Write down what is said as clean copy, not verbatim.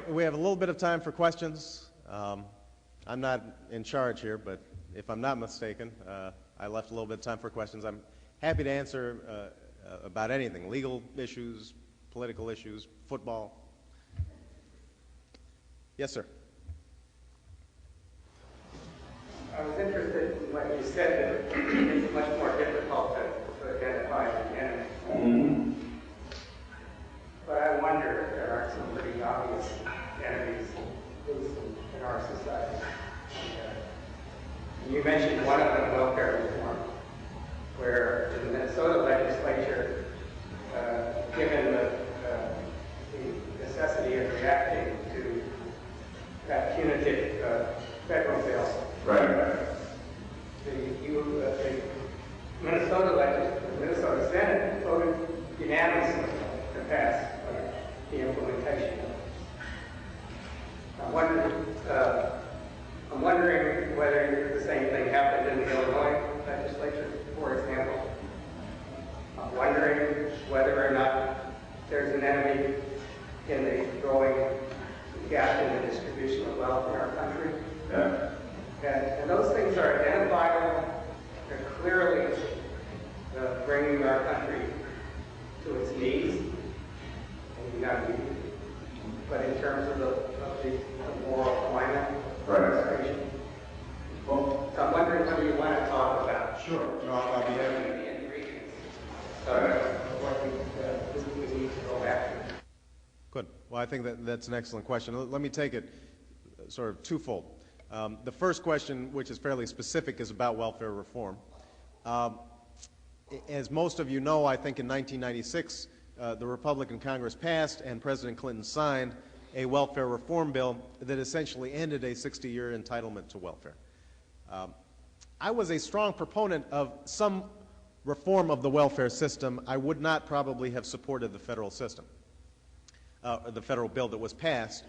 we have a little bit of time for questions. I'm not in charge here, but if I'm not mistaken, I left a little bit of time for questions. I'm happy to answer about anything, legal issues, political issues, football. Yes, sir. I was interested in what you said, that it's much more difficult to identify an enemy. Mm-hmm. But I wonder if there aren't some pretty obvious enemies in our society. You mentioned one of them, welfare reform, where the Minnesota legislature, given the necessity of reacting to that punitive federal bill, right. The Minnesota Senate voted unanimously to pass the implementation. I'm wondering whether the same thing happened in the Illinois legislature, for example. I'm wondering whether or not there's an enemy in the growing gap in the distribution of wealth in our country. Yeah. And those things are identifiable. They're clearly bringing our country to its knees. But in terms of the moral climate, right. Well, so I'm wondering whether you want to talk about. Sure. No, I'll be happy. The ingredients. What we need to go after. Good. Well, I think that's an excellent question. Let me take it sort of twofold. The first question, which is fairly specific, is about welfare reform. As most of you know, I think in 1996, the Republican Congress passed and President Clinton signed a welfare reform bill that essentially ended a 60-year entitlement to welfare. I was a strong proponent of some reform of the welfare system. I would not probably have supported the federal system, the federal bill that was passed.